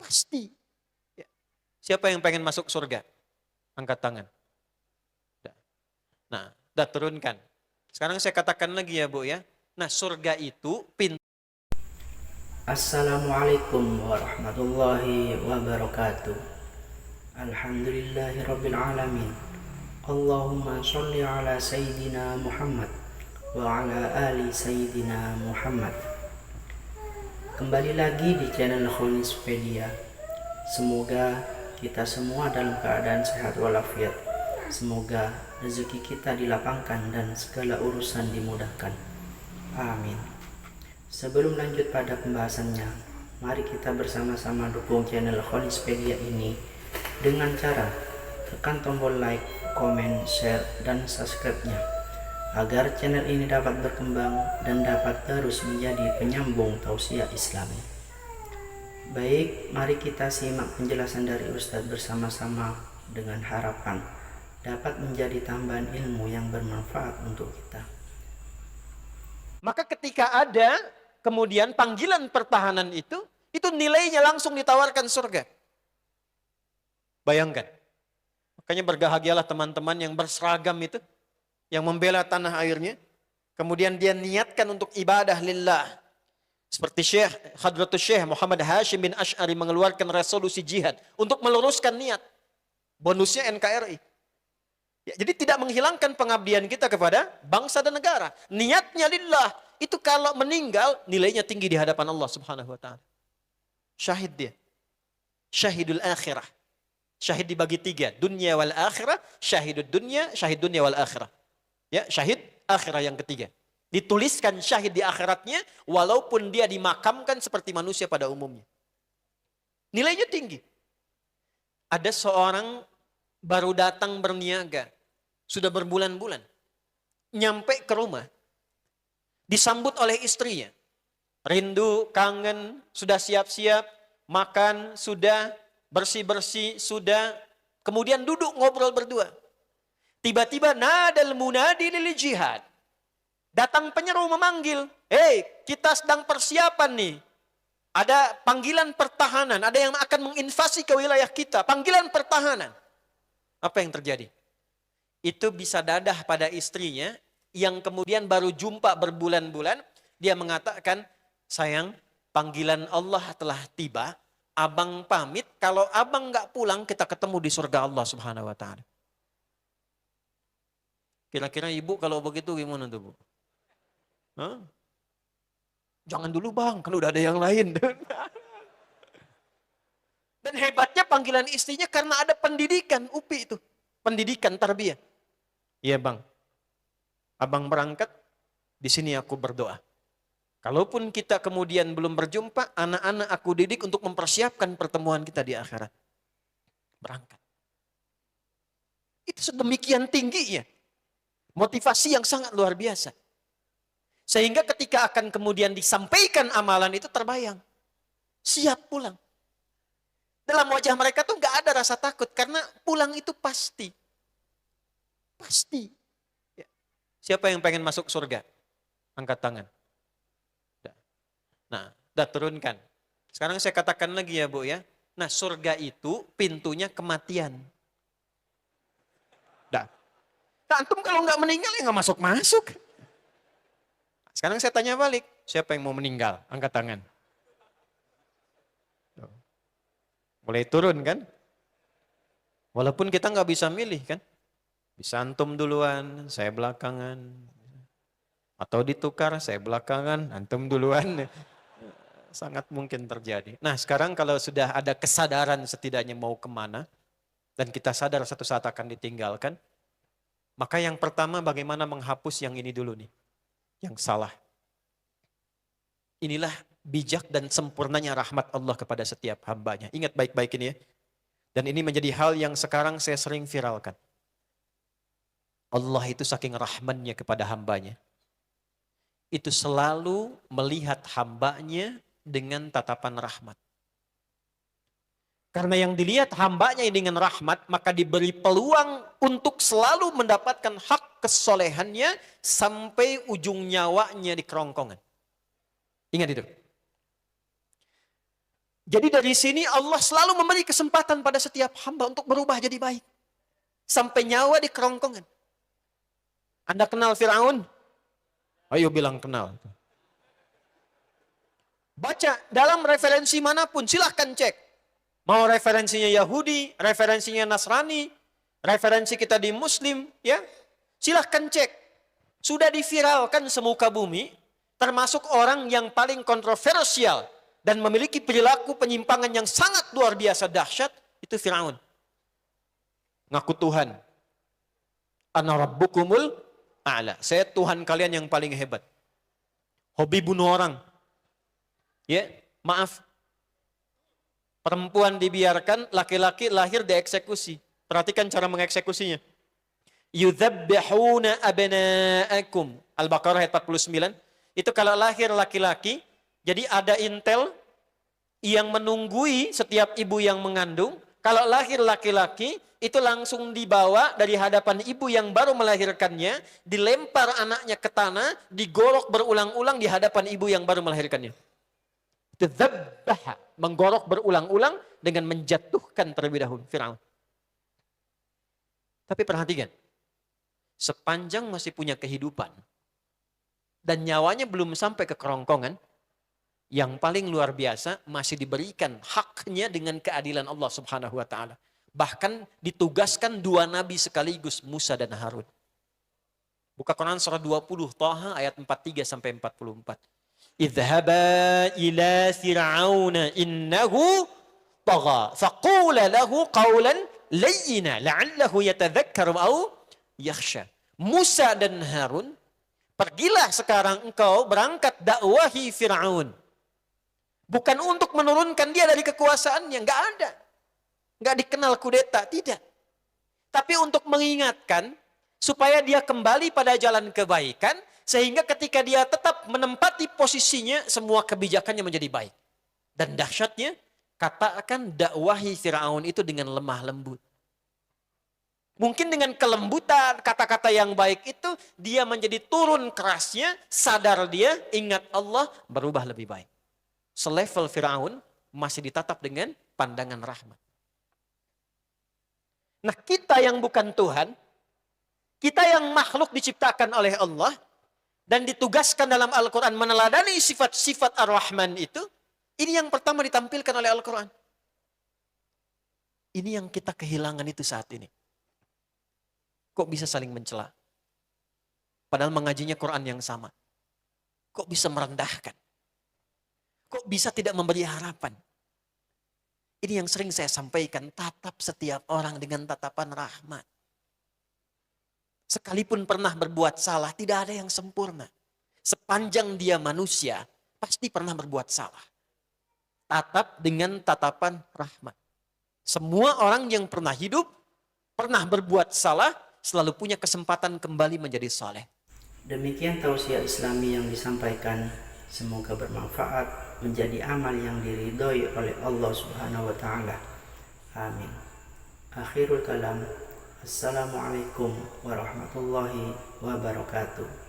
Pasti. Ya. Siapa yang pengen masuk surga? Angkat tangan. Nah, dah turunkan. Sekarang saya katakan lagi ya Bu ya. Nah, surga itu pintu. Assalamualaikum warahmatullahi wabarakatuh. Alhamdulillahirabbil alamin. Allahumma sholli ala sayyidina Muhammad wa ala ali sayyidina Muhammad. Kembali lagi di channel Khonispedia. Semoga kita semua dalam keadaan sehat walafiat. Semoga rezeki kita dilapangkan dan segala urusan dimudahkan. Amin. Sebelum lanjut pada pembahasannya, mari kita bersama-sama dukung channel Khonispedia ini dengan cara tekan tombol like, komen, share, dan subscribe-nya agar channel ini dapat berkembang dan dapat terus menjadi penyambung tausiah Islami. Baik, mari kita simak penjelasan dari Ustadz bersama-sama dengan harapan dapat menjadi tambahan ilmu yang bermanfaat untuk kita. Maka ketika ada kemudian panggilan pertahanan itu nilainya langsung ditawarkan surga. Bayangkan. Makanya berbahagialah teman-teman yang berseragam itu, yang membela tanah airnya, kemudian dia niatkan untuk ibadah lillah. Seperti Hadratus Syekh Muhammad Hashim bin Asy'ari mengeluarkan resolusi jihad untuk meluruskan niat. Bonusnya NKRI. Ya, jadi tidak menghilangkan pengabdian kita kepada bangsa dan negara. Niatnya lillah. Itu kalau meninggal nilainya tinggi di hadapan Allah Subhanahu wa taala. Syahid dia. Syahidul akhirah. Syahid dibagi 3, dunia wal akhirah, syahidud dunia, syahid dunia wal akhirah. Ya, syahid akhirah yang ketiga. Dituliskan syahid di akhiratnya walaupun dia dimakamkan seperti manusia pada umumnya. Nilainya tinggi. Ada seorang baru datang berniaga, sudah berbulan-bulan. Nyampe ke rumah, disambut oleh istrinya. Rindu, kangen, sudah siap-siap, makan, sudah, bersih-bersih, sudah. Kemudian duduk ngobrol berdua. Tiba-tiba nadal munadi lil jihad. Datang penyeru memanggil. Hei, kita sedang persiapan nih. Ada panggilan pertahanan. Ada yang akan menginvasi ke wilayah kita. Panggilan pertahanan. Apa yang terjadi? Itu bisa dadah pada istrinya yang kemudian baru jumpa berbulan-bulan. Dia mengatakan, sayang, panggilan Allah telah tiba. Abang pamit, kalau abang nggak pulang kita ketemu di surga Allah Subhanahu wa taala. Kira-kira ibu kalau begitu gimana tuh, Bu? Hah? Jangan dulu bang, kan udah ada yang lain. Dan hebatnya panggilan istrinya karena ada pendidikan UPI itu. Pendidikan tarbiyah. Iya bang, abang berangkat, di sini aku berdoa. Kalaupun kita kemudian belum berjumpa, anak-anak aku didik untuk mempersiapkan pertemuan kita di akhirat. Berangkat. Itu sedemikian tingginya. Motivasi yang sangat luar biasa. Sehingga ketika akan kemudian disampaikan amalan itu terbayang. Siap pulang. Dalam wajah mereka tuh gak ada rasa takut. Karena pulang itu pasti. Pasti. Ya. Siapa yang pengen masuk surga? Angkat tangan. Nah, dah turunkan. Sekarang saya katakan lagi ya Bu ya. Nah, surga itu pintunya kematian. Dah. Nah, antum kalau nggak meninggal ya nggak masuk-masuk. Sekarang saya tanya balik. Siapa yang mau meninggal? Angkat tangan. Mulai turun kan? Walaupun kita nggak bisa milih kan. Bisa antum duluan, saya belakangan. Atau ditukar, saya belakangan, antum duluan. Sangat mungkin terjadi. Nah sekarang kalau sudah ada kesadaran setidaknya mau kemana, dan kita sadar satu saat akan ditinggalkan, maka yang pertama bagaimana menghapus yang ini dulu nih, yang salah. Inilah bijak dan sempurnanya rahmat Allah kepada setiap hambanya. Ingat baik-baik ini ya. Dan ini menjadi hal yang sekarang saya sering viralkan. Allah itu saking rahmannya kepada hambanya. Itu selalu melihat hambanya dengan tatapan rahmat. Karena yang dilihat hambanya dengan rahmat, maka diberi peluang untuk selalu mendapatkan hak kesolehannya sampai ujung nyawanya di kerongkongan. Ingat itu. Jadi dari sini Allah selalu memberi kesempatan pada setiap hamba untuk berubah jadi baik. Sampai nyawa di kerongkongan. Anda kenal Fir'aun? Ayo bilang kenal. Baca dalam referensi manapun, silahkan cek. Mau referensinya Yahudi, referensinya Nasrani, referensi kita di Muslim, ya, silahkan cek. Sudah diviralkan semuka bumi, termasuk orang yang paling kontroversial dan memiliki perilaku penyimpangan yang sangat luar biasa dahsyat, itu Fir'aun. Ngaku Tuhan. Ana rabbukumul a'la. Saya Tuhan kalian yang paling hebat. Hobi bunuh orang. Ya, maaf. Perempuan dibiarkan, laki-laki lahir dieksekusi. Perhatikan cara mengeksekusinya. Yudzabbihuna abna'akum. Al-Baqarah ayat 49. Itu kalau lahir laki-laki, jadi ada intel yang menunggui setiap ibu yang mengandung. Kalau lahir laki-laki, itu langsung dibawa dari hadapan ibu yang baru melahirkannya, dilempar anaknya ke tanah, digorok berulang-ulang di hadapan ibu yang baru melahirkannya. Itu dzabbaha, menggorok berulang-ulang dengan menjatuhkan terlebih dahulu Fir'aun. Tapi perhatikan, sepanjang masih punya kehidupan dan nyawanya belum sampai ke kerongkongan, yang paling luar biasa masih diberikan haknya dengan keadilan Allah Subhanahu wa taala. Bahkan ditugaskan dua nabi sekaligus, Musa dan Harun. Buka Quran surah 20 Thaha ayat 43 sampai 44. Idhhaba ila fir'auna innahu tagha faqula lahu qawlan layyina la'allahu yatadhakkaru aw yakhsha. Musa dan Harun, pergilah sekarang engkau berangkat dakwahi Fir'aun. Bukan untuk menurunkan dia dari kekuasaannya, enggak ada. Enggak dikenal kudeta, tidak. Tapi untuk mengingatkan supaya dia kembali pada jalan kebaikan, sehingga ketika dia tetap menempati posisinya, semua kebijakannya menjadi baik. Dan dahsyatnya, katakan dakwahi Fir'aun itu dengan lemah lembut. Mungkin dengan kelembutan, kata-kata yang baik itu, dia menjadi turun kerasnya, sadar dia, ingat Allah, berubah lebih baik. Selevel Fir'aun masih ditatap dengan pandangan rahmat. Nah, kita yang bukan Tuhan, kita yang makhluk diciptakan oleh Allah, dan ditugaskan dalam Al-Quran meneladani sifat-sifat Ar-Rahman itu, ini yang pertama ditampilkan oleh Al-Quran. Ini yang kita kehilangan itu saat ini. Kok bisa saling mencela? Padahal mengajinya Quran yang sama. Kok bisa merendahkan? Kok bisa tidak memberi harapan? Ini yang sering saya sampaikan, tatap setiap orang dengan tatapan rahmat. Sekalipun pernah berbuat salah, tidak ada yang sempurna. Sepanjang dia manusia, pasti pernah berbuat salah. Tatap dengan tatapan rahmat. Semua orang yang pernah hidup, pernah berbuat salah, selalu punya kesempatan kembali menjadi saleh. Demikian tausiah Islami yang disampaikan. Semoga bermanfaat, menjadi amal yang diridhoi oleh Allah Subhanahu wa taala. Amin. Akhirul kalam. Assalamualaikum warahmatullahi wabarakatuh.